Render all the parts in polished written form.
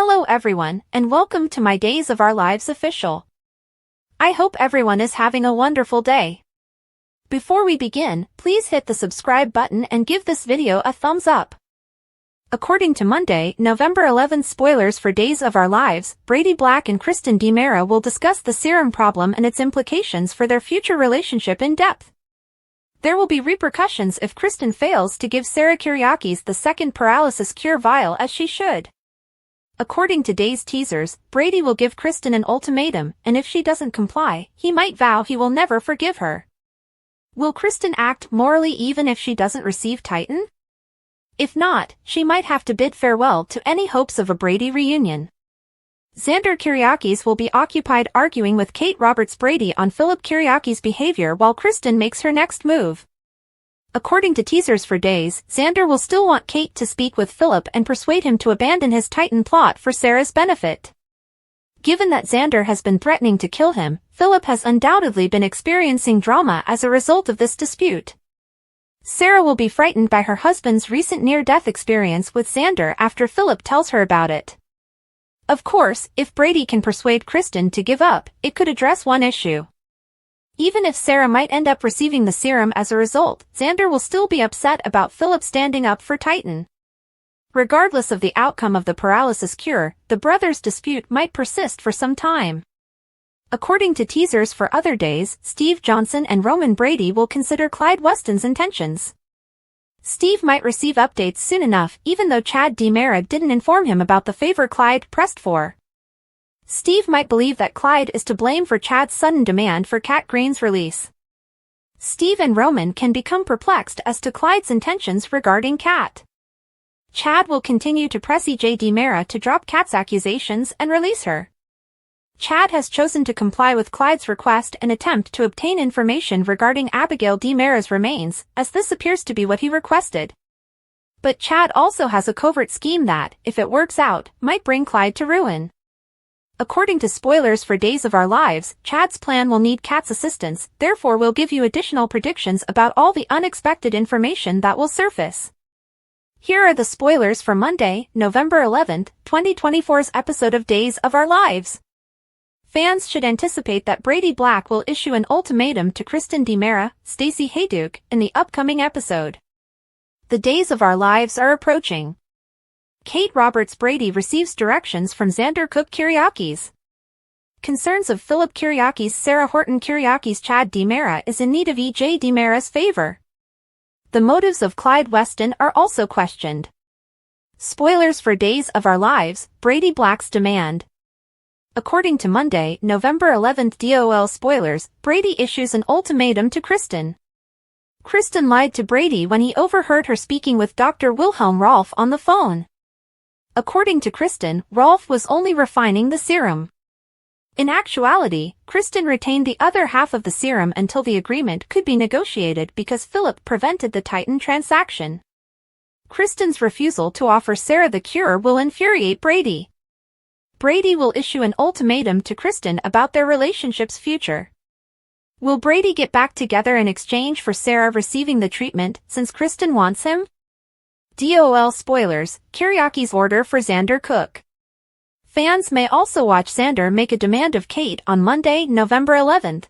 Hello everyone, and welcome to my Days of Our Lives official. I hope everyone is having a wonderful day. Before we begin, please hit the subscribe button and give this video a thumbs up. According to Monday, November 11th spoilers for Days of Our Lives, Brady Black and Kristen DiMera will discuss the serum problem and its implications for their future relationship in depth. There will be repercussions if Kristen fails to give Sarah Kyriakis the second paralysis cure vial as she should. According to Days teasers, Brady will give Kristen an ultimatum, and if she doesn't comply, he might vow he will never forgive her. Will Kristen act morally even if she doesn't receive Titan? If not, she might have to bid farewell to any hopes of a Brady reunion. Xander Kyriakis will be occupied arguing with Kate Roberts Brady on Philip Kyriakis' behavior while Kristen makes her next move. According to teasers for Days, Xander will still want Kate to speak with Philip and persuade him to abandon his Titan plot for Sarah's benefit. Given that Xander has been threatening to kill him, Philip has undoubtedly been experiencing drama as a result of this dispute. Sarah will be frightened by her husband's recent near-death experience with Xander after Philip tells her about it. Of course, if Brady can persuade Kristen to give up, it could address one issue. Even if Sarah might end up receiving the serum as a result, Xander will still be upset about Philip standing up for Titan. Regardless of the outcome of the paralysis cure, the brothers' dispute might persist for some time. According to teasers for other days, Steve Johnson and Roman Brady will consider Clyde Weston's intentions. Steve might receive updates soon enough, even though Chad DiMera didn't inform him about the favor Clyde pressed for. Steve might believe that Clyde is to blame for Chad's sudden demand for Kat Greene's release. Steve and Roman can become perplexed as to Clyde's intentions regarding Kat. Chad will continue to press DiMera to drop Kat's accusations and release her. Chad has chosen to comply with Clyde's request and attempt to obtain information regarding Abigail DiMera's remains, as this appears to be what he requested. But Chad also has a covert scheme that, if it works out, might bring Clyde to ruin. According to spoilers for Days of Our Lives, Chad's plan will need Kat's assistance, therefore we'll give you additional predictions about all the unexpected information that will surface. Here are the spoilers for Monday, November 11th, 2024's episode of Days of Our Lives. Fans should anticipate that Brady Black will issue an ultimatum to Kristen DiMera, Stacey Hayduke, in the upcoming episode. The Days of Our Lives are approaching. Kate Roberts Brady receives directions from Xander Kyriakis. Concerns of Philip Kyriakis Sarah Horton Kyriakis Chad DiMera is in need of DiMera's favor. The motives of Clyde Weston are also questioned. Spoilers for Days of Our Lives, Brady Black's demand. According to Monday, November 11th DOL spoilers, Brady issues an ultimatum to Kristen. Kristen lied to Brady when he overheard her speaking with Dr. Wilhelm Rolf on the phone. According to Kristen, Rolf was only refining the serum. In actuality, Kristen retained the other half of the serum until the agreement could be negotiated because Philip prevented the Titan transaction. Kristen's refusal to offer Sarah the cure will infuriate Brady. Brady will issue an ultimatum to Kristen about their relationship's future. Will Brady get back together in exchange for Sarah receiving the treatment since Kristen wants him? DOL spoilers, Kyriakis' order for Xander Cook. Fans may also watch Xander make a demand of Kate on Monday, November 11th.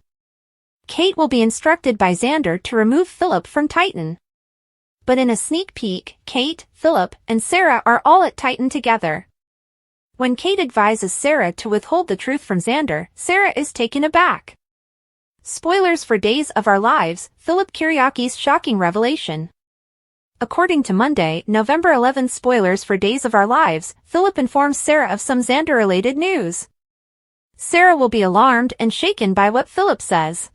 Kate will be instructed by Xander to remove Philip from Titan. But in a sneak peek, Kate, Philip, and Sarah are all at Titan together. When Kate advises Sarah to withhold the truth from Xander, Sarah is taken aback. Spoilers for Days of Our Lives, Philip Kyriakis' shocking revelation. According to Monday, November 11th spoilers for Days of Our Lives, Philip informs Sarah of some Xander-related news. Sarah will be alarmed and shaken by what Philip says.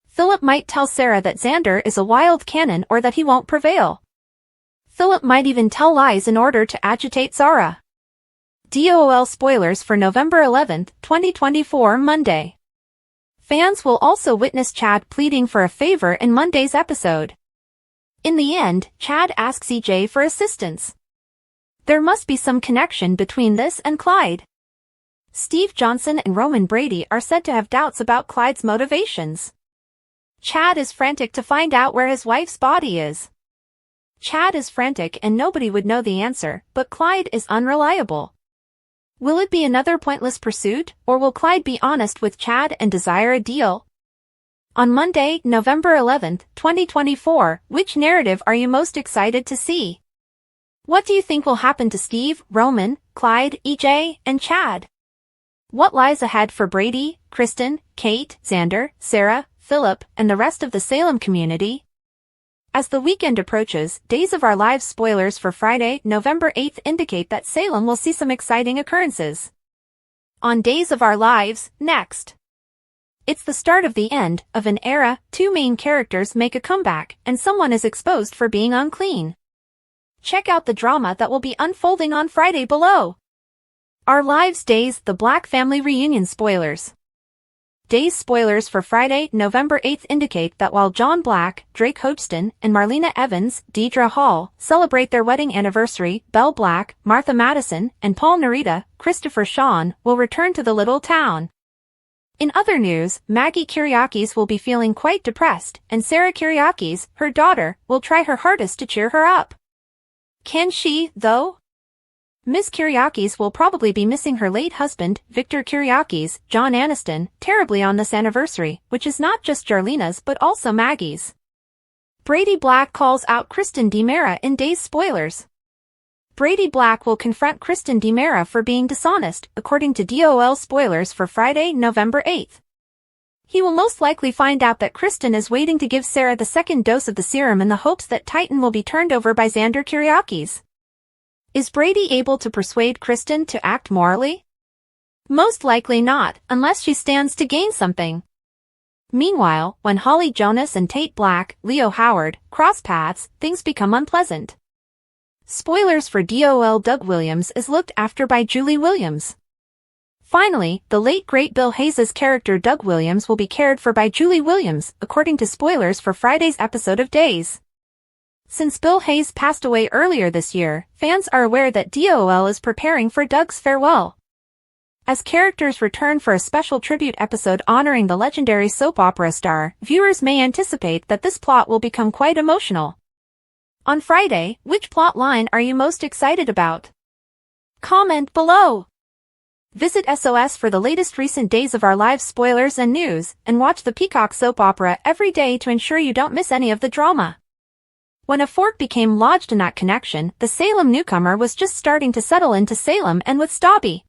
Philip might tell Sarah that Xander is a wild cannon or that he won't prevail. Philip might even tell lies in order to agitate Sarah. DOL spoilers for November 11th, 2024 Monday. Fans will also witness Chad pleading for a favor in Monday's episode. In the end, Chad asks for assistance. There must be some connection between this and Clyde. Steve Johnson and Roman Brady are said to have doubts about Clyde's motivations. Chad is frantic to find out where his wife's body is. Chad is frantic and nobody would know the answer, but Clyde is unreliable. Will it be another pointless pursuit, or will Clyde be honest with Chad and desire a deal? On Monday, November 11th, 2024, which narrative are you most excited to see? What do you think will happen to Steve, Roman, Clyde, EJ, and Chad? What lies ahead for Brady, Kristen, Kate, Xander, Sarah, Philip, and the rest of the Salem community? As the weekend approaches, Days of Our Lives spoilers for Friday, November 8th indicate that Salem will see some exciting occurrences. On Days of Our Lives, next. It's the start of the end of an era, two main characters make a comeback, and someone is exposed for being unclean. Check out the drama that will be unfolding on Friday below. Our Lives Days, the Black Family Reunion spoilers. Days spoilers for Friday, November 8th indicate that while John Black, Drake Hodgson, and Marlena Evans, Deidre Hall, celebrate their wedding anniversary, Belle Black, Martha Madison, and Paul Narita, Christopher Sean, will return to the little town. In other news, Maggie Kyriakis will be feeling quite depressed, and Sarah Kyriakis, her daughter, will try her hardest to cheer her up. Can she, though? Ms. Kyriakis will probably be missing her late husband, Victor Kyriakis, John Aniston, terribly on this anniversary, which is not just Jarlena's but also Maggie's. Brady Black calls out Kristen DiMera in Days spoilers. Brady Black will confront Kristen DiMera for being dishonest, according to DOL spoilers for Friday, November 8th. He will most likely find out that Kristen is waiting to give Sarah the second dose of the serum in the hopes that Titan will be turned over by Xander Kyriakis. Is Brady able to persuade Kristen to act morally? Most likely not, unless she stands to gain something. Meanwhile, when Holly Jonas and Tate Black, Leo Howard, cross paths, things become unpleasant. Spoilers for DOL Doug Williams is looked after by Julie Williams. Finally, the late great Bill Hayes' character Doug Williams will be cared for by Julie Williams, according to spoilers for Friday's episode of Days. Since Bill Hayes passed away earlier this year, fans are aware that DOL is preparing for Doug's farewell. As characters return for a special tribute episode honoring the legendary soap opera star, viewers may anticipate that this plot will become quite emotional. On Friday, which plot line are you most excited about? Comment below! Visit SOS for the latest recent Days of Our Lives spoilers and news, and watch the Peacock soap opera every day to ensure you don't miss any of the drama. When a fork became lodged in that connection, the Salem newcomer was just starting to settle into Salem and with Stabby.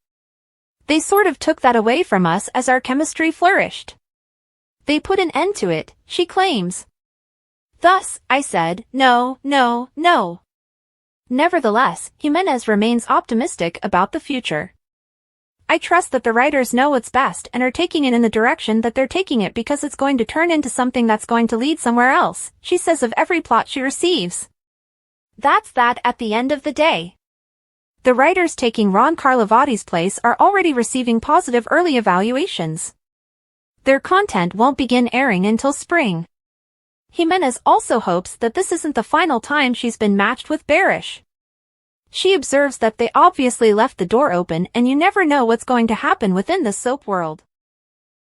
They sort of took that away from us as our chemistry flourished. They put an end to it, she claims. Thus, I said, no, no, no. Nevertheless, Jimenez remains optimistic about the future. I trust that the writers know what's best and are taking it in the direction that they're taking it because it's going to turn into something that's going to lead somewhere else, she says of every plot she receives. That's that at the end of the day. The writers taking Ron Carlivati's place are already receiving positive early evaluations. Their content won't begin airing until spring. Jimenez also hopes that this isn't the final time she's been matched with Barish. She observes that they obviously left the door open and you never know what's going to happen within the soap world.